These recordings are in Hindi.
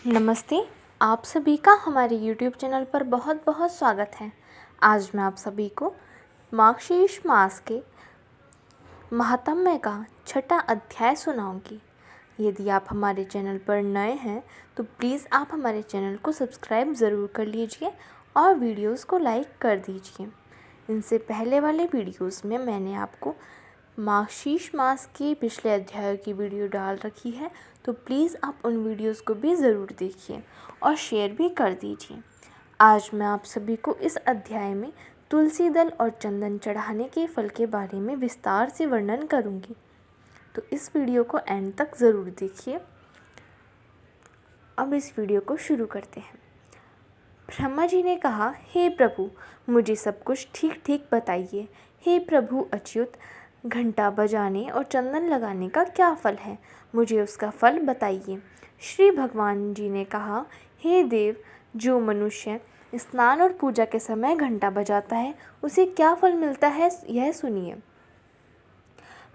नमस्ते। आप सभी का हमारे YouTube चैनल पर बहुत बहुत स्वागत है। आज मैं आप सभी को मार्गशीर्ष मास के महात्म्य का छठा अध्याय सुनाऊंगी। यदि आप हमारे चैनल पर नए हैं तो प्लीज़ आप हमारे चैनल को सब्सक्राइब ज़रूर कर लीजिए और वीडियोस को लाइक कर दीजिए। इनसे पहले वाले वीडियोस में मैंने आपको मार्गशीर्ष मास के पिछले अध्याय की वीडियो डाल रखी है, तो प्लीज़ आप उन वीडियोस को भी ज़रूर देखिए और शेयर भी कर दीजिए। आज मैं आप सभी को इस अध्याय में तुलसी दल और चंदन चढ़ाने के फल के बारे में विस्तार से वर्णन करूंगी, तो इस वीडियो को एंड तक ज़रूर देखिए। अब इस वीडियो को शुरू करते हैं। ब्रह्मा जी ने कहा, हे प्रभु, मुझे सब कुछ ठीक ठीक बताइए। हे प्रभु अच्युत, घंटा बजाने और चंदन लगाने का क्या फल है, मुझे उसका फल बताइए। श्री भगवान जी ने कहा, हे देव, जो मनुष्य स्नान और पूजा के समय घंटा बजाता है उसे क्या फल मिलता है, यह सुनिए।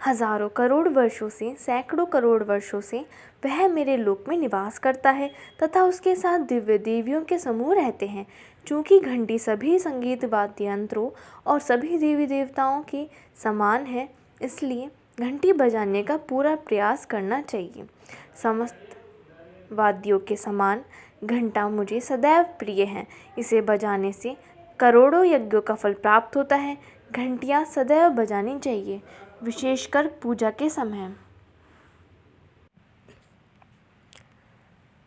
हजारों करोड़ वर्षों से, सैकड़ों करोड़ वर्षों से वह मेरे लोक में निवास करता है तथा उसके साथ दिव्य देवियों के समूह रहते हैं। चूँकि घंटी सभी संगीत वाद्य यंत्रों और सभी देवी देवताओं के समान है, इसलिए घंटी बजाने का पूरा प्रयास करना चाहिए। समस्त वाद्यों के समान घंटा मुझे सदैव प्रिय है। इसे बजाने से करोड़ों यज्ञों का फल प्राप्त होता है। घंटियाँ सदैव बजानी चाहिए, विशेषकर पूजा के समय।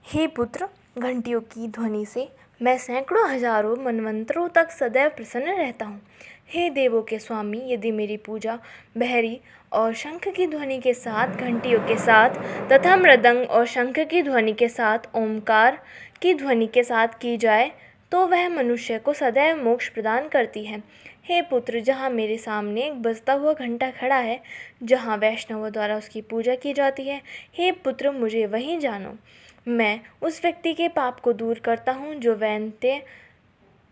हे पुत्र, घंटियों की ध्वनि से मैं सैकड़ों हजारों मनवंतरों तक सदैव प्रसन्न रहता हूँ। हे देवों के स्वामी, यदि मेरी पूजा बहरी और शंख की ध्वनि के साथ, घंटियों के साथ तथा मृदंग और शंख की ध्वनि के साथ, ओमकार की ध्वनि के साथ की जाए तो वह मनुष्य को सदैव मोक्ष प्रदान करती है। हे पुत्र, जहाँ मेरे सामने एक बजता हुआ घंटा खड़ा है, जहाँ वैष्णवों द्वारा उसकी पूजा की जाती है, हे पुत्र, मुझे वहीं जानो। मैं उस व्यक्ति के पाप को दूर करता हूँ जो वैन्य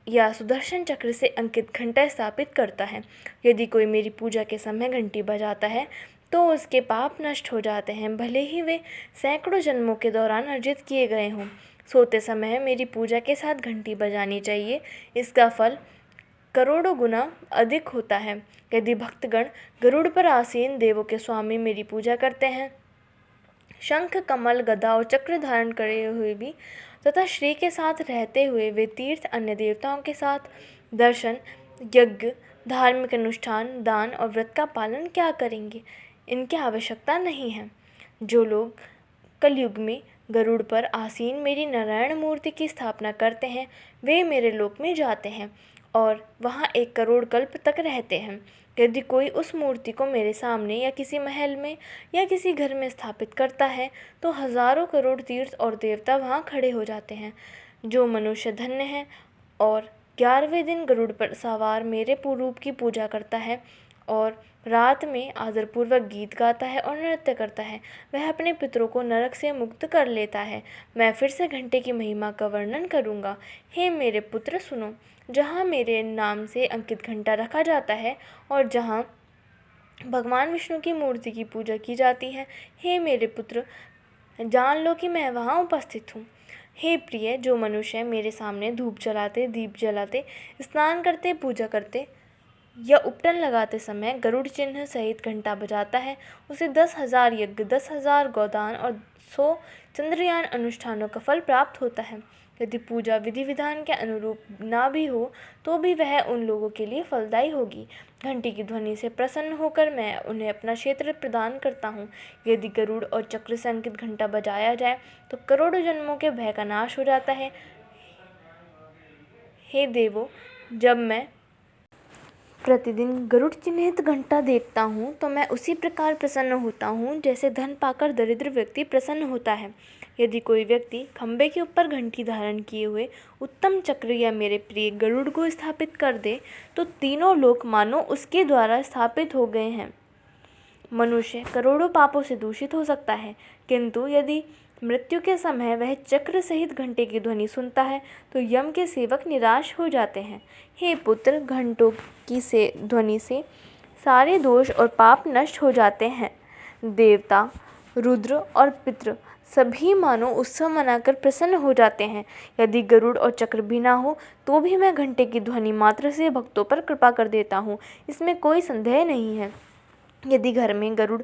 या सुदर्शन चक्र से अंकित घंटा स्थापित करता है। यदि कोई मेरी पूजा के समय घंटी बजाता है तो उसके पाप नष्ट हो जाते हैं, भले ही वे सैकड़ों जन्मों के दौरान अर्जित किए गए हों। सोते समय मेरी पूजा के साथ घंटी बजानी चाहिए, इसका फल करोड़ों गुना अधिक होता है। यदि भक्तगण गरुड़ पर आसीन देवों के स्वामी मेरी पूजा करते हैं, शंख, कमल, गदा और चक्र धारण करे हुए भी तथा श्री के साथ रहते हुए वे तीर्थ, अन्य देवताओं के साथ दर्शन, यज्ञ, धार्मिक अनुष्ठान, दान और व्रत का पालन क्या करेंगे? इनकी आवश्यकता नहीं है। जो लोग कलयुग में गरुड़ पर आसीन मेरी नारायण मूर्ति की स्थापना करते हैं, वे मेरे लोक में जाते हैं और वहाँ 1 करोड़ कल्प तक रहते हैं। यदि कोई उस मूर्ति को मेरे सामने या किसी महल में या किसी घर में स्थापित करता है तो हजारों करोड़ तीर्थ और देवता वहाँ खड़े हो जाते हैं। जो मनुष्य धन्य है और 11वें दिन गरुड़ पर सवार मेरे रूप की पूजा करता है और रात में आदरपूर्वक गीत गाता है और नृत्य करता है, वह अपने पितरों को नरक से मुक्त कर लेता है। मैं फिर से घंटे की महिमा का वर्णन करूँगा। हे मेरे पुत्र, सुनो। जहाँ मेरे नाम से अंकित घंटा रखा जाता है और जहाँ भगवान विष्णु की मूर्ति की पूजा की जाती है, हे मेरे पुत्र, जान लो कि मैं वहाँ उपस्थित हूँ। हे प्रिय, जो मनुष्य मेरे सामने धूप जलाते, दीप जलाते, स्नान करते, पूजा करते या उपटन लगाते समय गरुड़ चिन्ह सहित घंटा बजाता है, उसे 10,000 यज्ञ, 10,000 गोदान और 100 चंद्रयान अनुष्ठानों का फल प्राप्त होता है। यदि पूजा विधि विधान के अनुरूप ना भी हो तो भी वह उन लोगों के लिए फलदायी होगी। घंटी की ध्वनि से प्रसन्न होकर मैं उन्हें अपना क्षेत्र प्रदान करता हूँ। यदि गरुड़ और चक्र से अंकित घंटा बजाया जाए तो करोड़ों जन्मों के भय का नाश हो जाता है। हे देवो, जब मैं प्रतिदिन गरुड़ चिन्हित घंटा देखता हूँ तो मैं उसी प्रकार प्रसन्न होता हूँ जैसे धन पाकर दरिद्र व्यक्ति प्रसन्न होता है। यदि कोई व्यक्ति खंबे के ऊपर घंटी धारण किए हुए उत्तम चक्र या मेरे प्रिय गरुड़ को स्थापित कर दे तो तीनों लोक मानो उसके द्वारा स्थापित हो गए हैं। मनुष्य करोड़ों पापों से दूषित हो सकता है, किंतु यदि मृत्यु के समय वह चक्र सहित घंटे की ध्वनि सुनता है तो यम के सेवक निराश हो जाते हैं। हे पुत्र, घंटों की से ध्वनि से सारे दोष और पाप नष्ट हो जाते हैं। देवता, रुद्र और पितृ सभी मानो उत्सव मनाकर प्रसन्न हो जाते हैं। यदि गरुड़ और चक्र भी ना हो तो भी मैं घंटे की ध्वनि मात्र से भक्तों पर कृपा कर देता हूँ, इसमें कोई संदेह नहीं है। यदि घर में गरुड़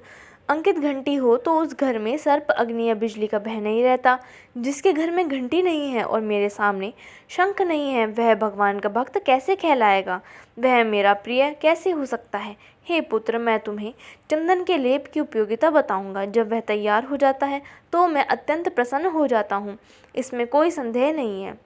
अंकित घंटी हो तो उस घर में सर्प, अग्नि या बिजली का भय नहीं रहता। जिसके घर में घंटी नहीं है और मेरे सामने शंख नहीं है, वह भगवान का भक्त कैसे कहलाएगा? वह मेरा प्रिय कैसे हो सकता है? हे पुत्र, मैं तुम्हें चंदन के लेप की उपयोगिता बताऊंगा। जब वह तैयार हो जाता है तो मैं अत्यंत प्रसन्न हो जाता हूँ, इसमें कोई संदेह नहीं है।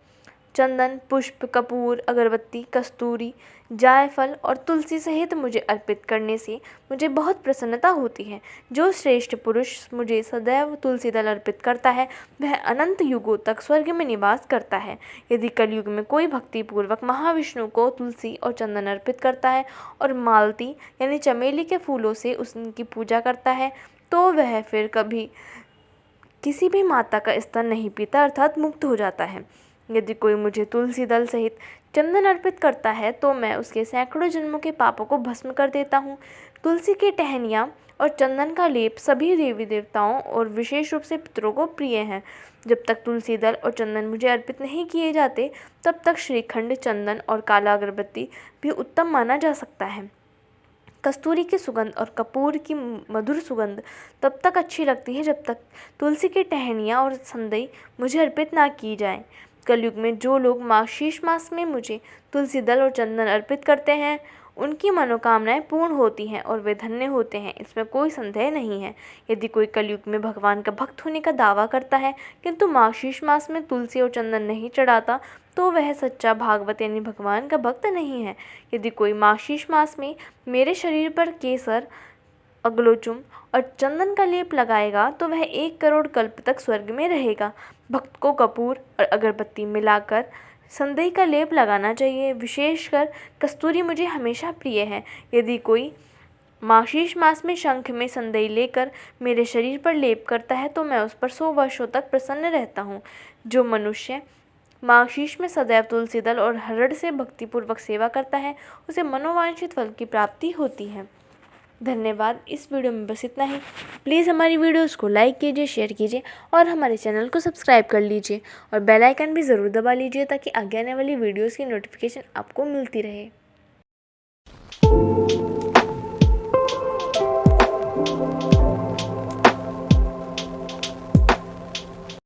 चंदन, पुष्प, कपूर, अगरबत्ती, कस्तूरी, जायफल और तुलसी सहित मुझे अर्पित करने से मुझे बहुत प्रसन्नता होती है। जो श्रेष्ठ पुरुष मुझे सदैव तुलसी दल अर्पित करता है वह अनंत युगों तक स्वर्ग में निवास करता है। यदि कलयुग में कोई भक्तिपूर्वक महाविष्णु को तुलसी और चंदन अर्पित करता है और मालती यानी चमेली के फूलों से उनकी पूजा करता है तो वह फिर कभी किसी भी माता का स्तन नहीं पीता, अर्थात मुक्त हो जाता है। यदि कोई मुझे तुलसी दल सहित चंदन अर्पित करता है तो मैं उसके सैकड़ों जन्मों के पापों को भस्म कर देता हूँ। तुलसी की टहनियाँ और चंदन का लेप सभी देवी देवताओं और विशेष रूप से पितरों को प्रिय हैं। जब तक तुलसी दल और चंदन मुझे अर्पित नहीं किए जाते तब तक श्रीखंड, चंदन और काला अगरबत्ती भी उत्तम माना जा सकता है। कस्तूरी की सुगंध और कपूर की मधुर सुगंध तब तक अच्छी लगती है जब तक तुलसी की टहनियाँ और संदई मुझे अर्पित ना की जाए। कलयुग में जो लोग मार्गशीर्ष मास में मुझे तुलसी दल और चंदन अर्पित करते हैं उनकी मनोकामनाएं पूर्ण होती हैं और वे धन्य होते हैं, इसमें कोई संदेह नहीं है। यदि कोई कलयुग में भगवान का भक्त होने का दावा करता है किंतु मार्गशीर्ष मास में तुलसी और चंदन नहीं चढ़ाता तो वह सच्चा भागवत यानी भगवान का भक्त नहीं है। यदि कोई मार्गशीर्ष मास में मेरे शरीर पर केसर, अगलोचुम और चंदन का लेप लगाएगा तो वह 1 करोड़ कल्प तक स्वर्ग में रहेगा। भक्त को कपूर और अगरबत्ती मिलाकर संदई का लेप लगाना चाहिए। विशेषकर कस्तूरी मुझे हमेशा प्रिय है। यदि कोई मार्गशीर्ष मास में शंख में संदई लेकर मेरे शरीर पर लेप करता है तो मैं उस पर 100 वर्षों तक प्रसन्न रहता हूँ। जो मनुष्य मार्गशीर्ष में सदैव तुलसी दल और हरड़ से भक्तिपूर्वक सेवा करता है उसे मनोवांछित फल की प्राप्ति होती है। धन्यवाद। इस वीडियो में बस इतना ही। प्लीज़ हमारी वीडियोस को लाइक कीजिए, शेयर कीजिए और हमारे चैनल को सब्सक्राइब कर लीजिए और बेल आइकन भी ज़रूर दबा लीजिए ताकि आगे आने वाली वीडियोस की नोटिफिकेशन आपको मिलती रहे।